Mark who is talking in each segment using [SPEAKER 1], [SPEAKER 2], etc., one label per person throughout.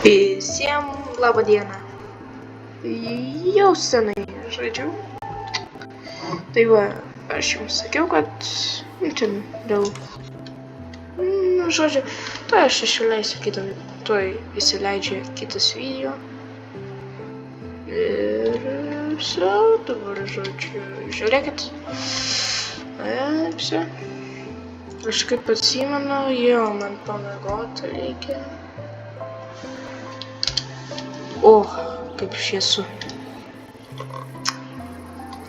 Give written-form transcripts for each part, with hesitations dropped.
[SPEAKER 1] Visiems laba diena. Jau senai žaidžiau. Tai va, aš jums sakiau, kad čia dėl... žodžiu, tuoj aš išleisiu kitą, tuoj įsileidžia kitas video. Ir все, dabar žodžiu, žiūrėkit. Все. Aš kaip atsimenu, jo, man pamiegoti reikia. O, kaip šviesu.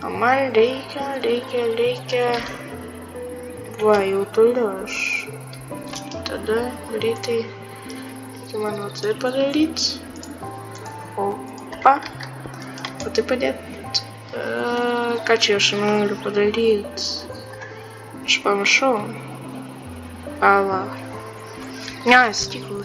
[SPEAKER 1] O man reikia. Va, jau toliau aš. Tada greitai mano tai padaryti. Opa. O tai padėt. Ką čia aš noriu padaryti? Aš pamiršau. Pala. Ne, stiklo.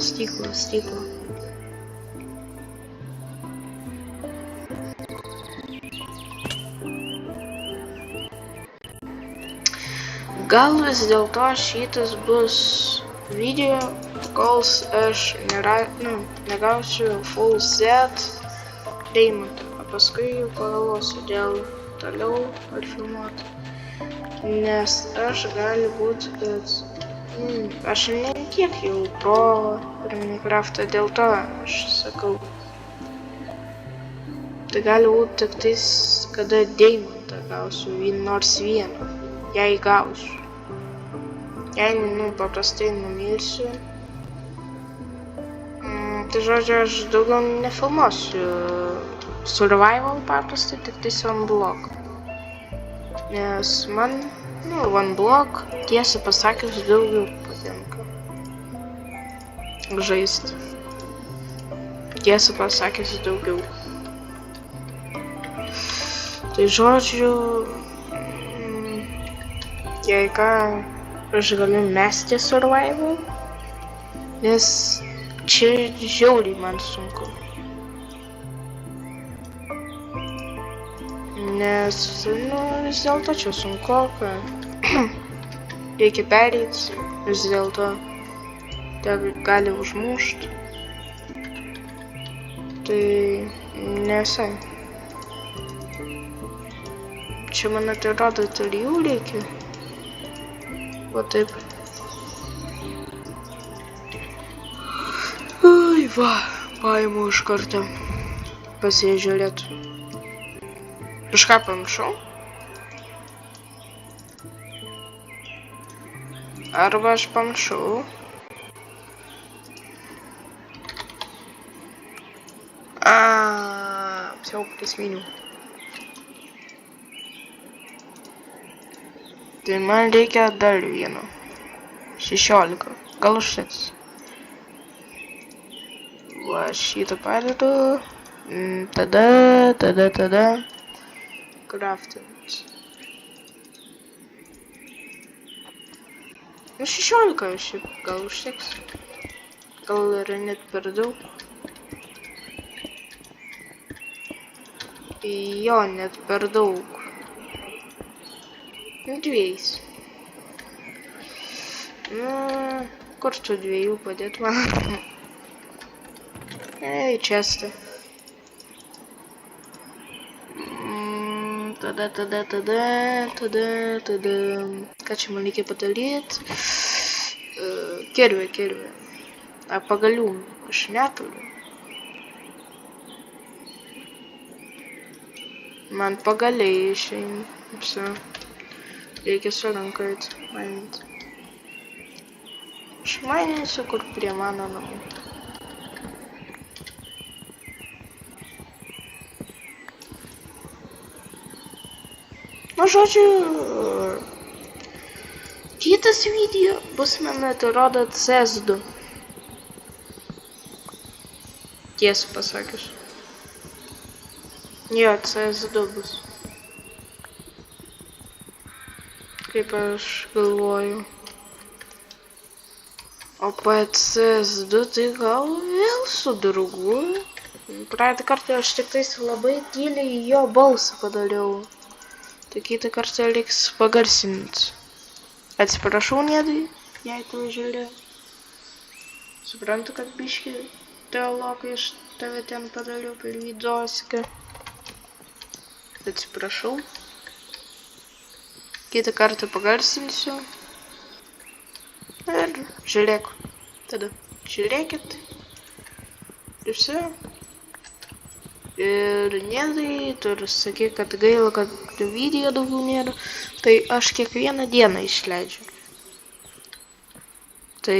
[SPEAKER 1] Gal vis dėlto šitas bus video, kol aš negausiu full set diamond, o paskui jau pagalvosiu dėl toliau ar filmuoti. Nes aš gali būti, kad aš ne tiek jau pro per Minecraftą, dėl to aš sakau. Tai gali būti tik tais, kada diamantą gausiu nors vieną, jei gausiu. Jei paprastai numilsiu, tai žodžiu, aš daugiau nefilmuosiu survival paprastai, tik tais one block. Nes man, one block, tiesą pasakius, daugiau patinka žaisti. Tiesą pasakius, daugiau. Tai žodžiu, jei ką, aš galiu mesti survival, nes čia žiauriai man sunku. Nes, vis dėlto čia sunku, kad reikia perėti, vis dėlto gali užmušti. Tai nesai. Čia man atrodo 3 reikia. Va taip. Ai va, paimu iš karto pasižiūrėti. Kažką pamiršau? Arba aš pamiršau. Jau prisiminiau. Tai man reikia dar vieno. 16. Gal užteks. Va, šitą padedu. Tada. Craftint. 16 šiaip gal užteks. Gal yra net per daug. Jo, net per daug. 2. Kur tu 2 padėt man? Ei, čestą. Tada. Ką čia man reikia padaryti? Kirvė. Pagalių aš neturiu. Man pagaliai išeina. Все. Reikia su ranka maininti. Aš maininsiu kur prie mano namų. Žodžiu, kitas video bus, man atrodo, CS2. Tiesą pasakius. Jo, CS2 bus. Kaip aš galvoju. O CS2 tai gal vėl su draugu. Praeitą kartą aš tik tais labai tyliai jo balsą padariau. Tai kitą kartą reiks pagarsinti. Atsiprašau, Nedai, jei tu žiūri. Suprantu, kad biški dialogą iš tave ten padariau per vidoską. Atsiprašau. Kitą kartą pagarsinsiu. Ir žiūrėk. Tada žiūrėkit. Ir visi. Ir nedai, tu ir sakai, kad gaila, kad video daugiau nėra. Tai aš kiekvieną dieną išleidžiu. Tai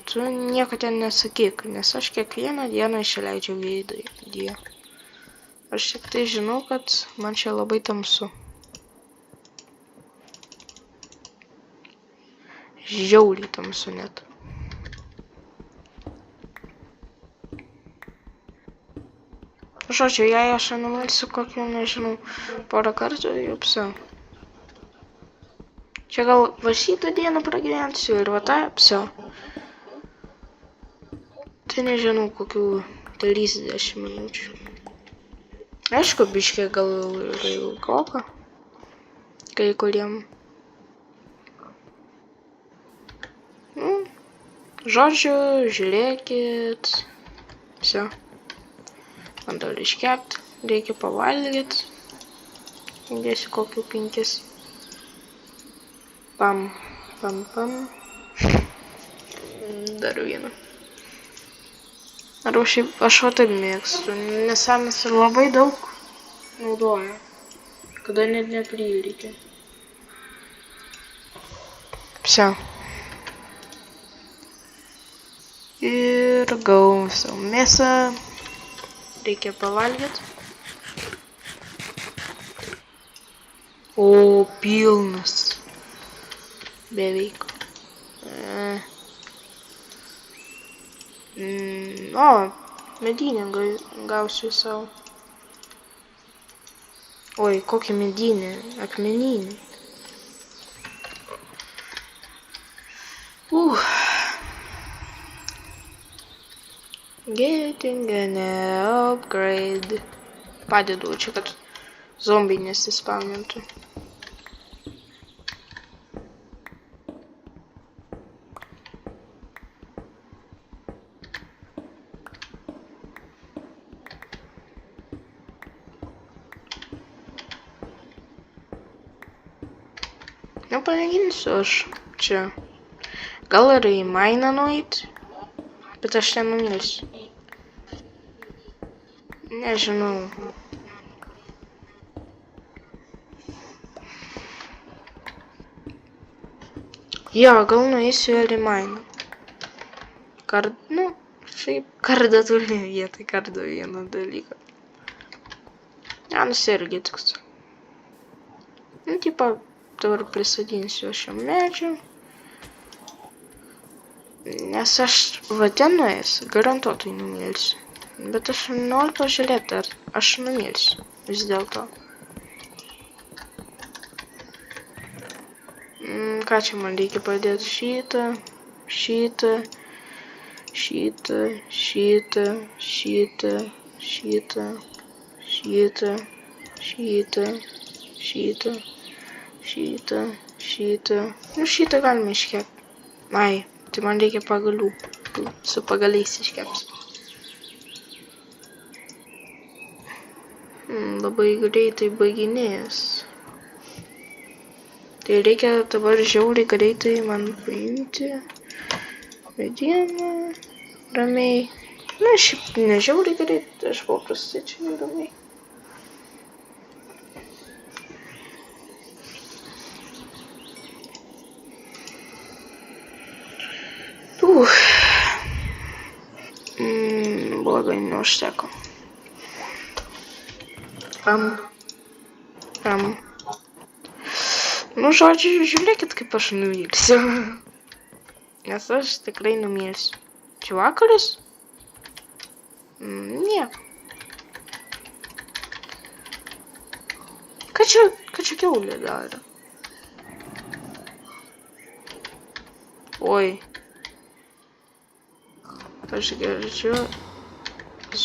[SPEAKER 1] tu nieko ten nesakyk, nes aš kiekvieną dieną išleidžiu video. Aš tik tai žinau, kad man čia labai tamsu. Žiauriai tamsu net. Žodžiu, jei aš numirsiu kokiu, nežinau, porą kartų, jau psa. Čia gal va šitą dieną pragyvensiu ir va tą psa. Tai nežinau, kokių 30 minučių. Aišku, biškiai gal ir ilgoka. Kai kuriem. Žodžiu, žiūrėkit. Psa. Man dar iškept, reikia pavalgyt. Įdėsiu kokių 5. Pam, pam, pam. Dar vieną. Ar aš va taip mėgstu, nes Samas labai daug naudoja, kada net neprireikia. Psa. Ir gausiau mėsą. Reikia pavalgyt. O, pilnas. Beveik. O, medinę gausiu savo. Oi, kokia medinė, akmeninė. Getting an upgrade. Padedu čia, kad zombiai nesispaunintų. Nepamėginsiu aš čia. Gal ir į mainą nueit, bet aš ten numilsiu. Nežinau. Jo, gal nueisiu ir į mainą. Šiaip kardą turi vietoj, kardą vieną dalyką. Janas irgi tiks. Tipo, dabar prisadinsiu šiam medžiu. Nes aš va ten nueisiu, garantuotai numilsiu. Bet aš noriu pažiūrėti, ar aš numilsiu vis dėlto. Ką čia man reikia padėti? Šitą, šitą, šitą, šitą, šitą, šitą, šitą, šitą, šitą, šitą, šitą. Šitą galima iškepti. Ai, tai man reikia pagalių. Su pagaliais iškepsiu. Labai greitai baiginės. Tai reikia dabar žiauriai greitai man paimti medieną ramiai. Na, šiaip ne žiauriai greitai, aš paprastai čia ramiai. Blogai neužteko. Žodžiu, žiūrėkit, kaip aš numilsiu. Nes aš tikrai numilsiu. Čia vakaras? Nieko. Ką čia kiaulė daro? Oi. Aš girdžiu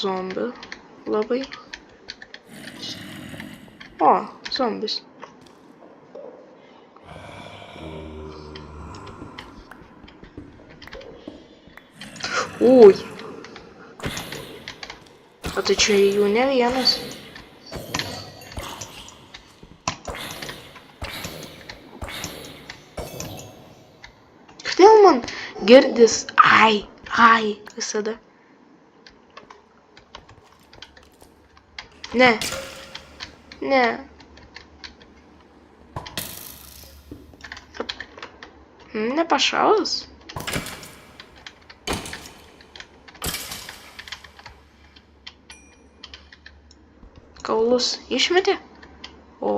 [SPEAKER 1] zombių labai. O, zombis. Ui. O tai čia jų ne vienas. Kodėl man girdis ai visada? Ne. Nepašaus? Kaulus išmetė? O,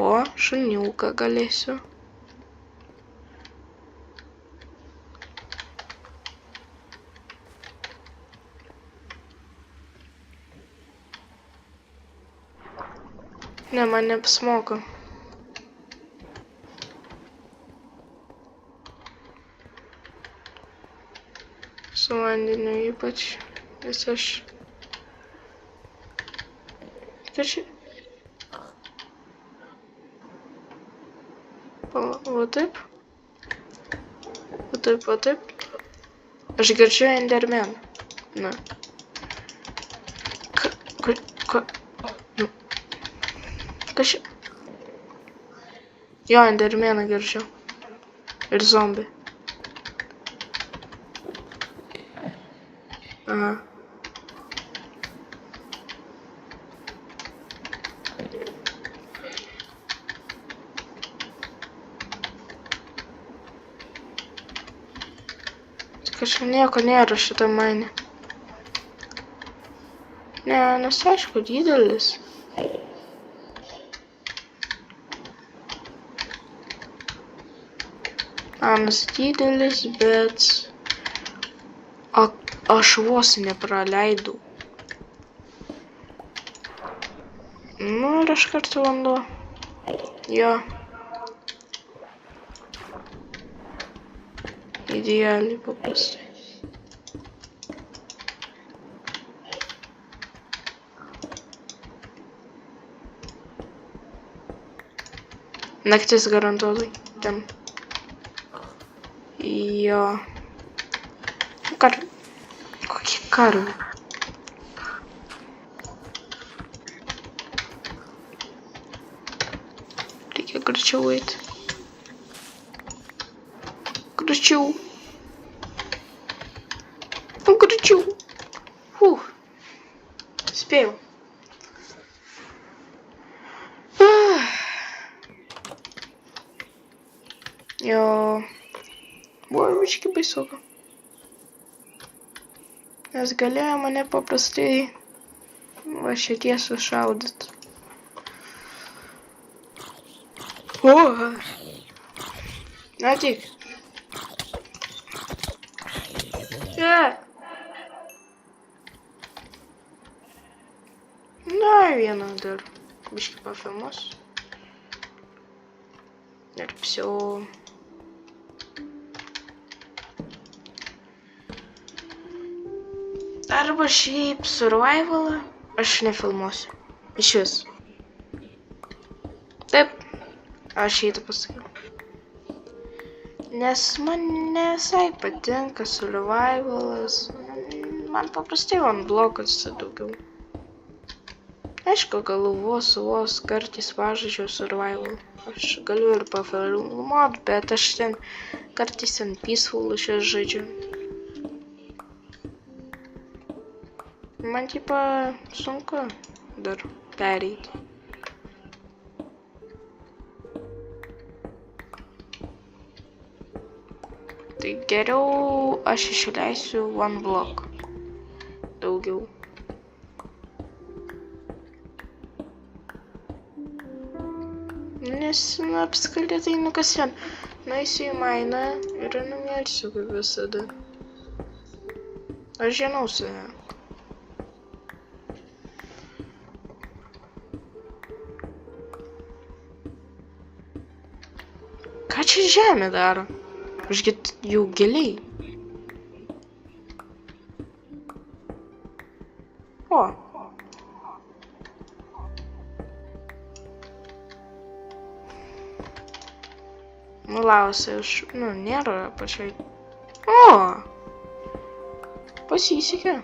[SPEAKER 1] šuniuką galėsiu. Ne, man neapsimoka. Su vandeniu ypač, nes aš... Kažkaip... Va taip. Aš girdžiu Enderman. Na. Kas čia? Jo, Endermaną girdžiu. Ir zombį. Aha. Kažkaip nieko nėra šitą mainį. Ne, nes aišku, didelis. Anas didelis, bet... Aš vos nepraleidau. Nu ir aš kartu vanduo. Jo. Idealiai paprastai. Naktis garantuotai. Ten. Jo. Kokie karvė? Reikia greičiau eiti. Greičiau. Greičiau. Spėjau. Jo. Buvo biškį baisoka. Nes galėjo mane paprastai va šitie sušaudyt. O! Ateik. Dar vieną dar biškį pafilmuos. Ir psiau. Arba šiaip survivalą aš nefilmuosiu. Iš vis. Taip. Aš šitą pasakiau. Nes man ne visai patinka survivalas. Man paprastai blokas daugiau. Aišku, gal vos kartais pažaidžiu survival. Aš galiu ir pafilmuot, bet aš ten kartais ten peaceful šios žaidžiu. Man tipa sunku dar pereiti. Tai geriau aš išleisiu one block. Daugiau. Nes, apskritai tai nukasien. Nueisiu į mainą ir numirsiu kaip visada. Aš žinau save. Ką čia žemė daro? Ašgi jau giliai. O. Nu, lausia, nėra pačiai. O. Pasisekė.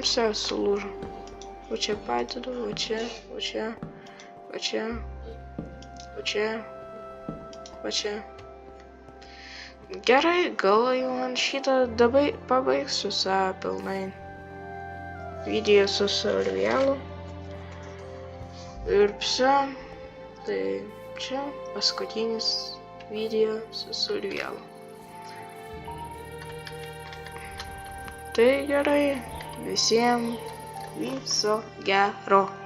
[SPEAKER 1] Все, sulūžo. O čia padedu, o čia, o čia, o čia, o čia, o čia. Gerai, gal jau ant šitą dabar pabaigsiu pilnai video su Survivalu. Ir все. Tai čia paskutinis video su Survivalu. Tai gerai, visiems viso gero.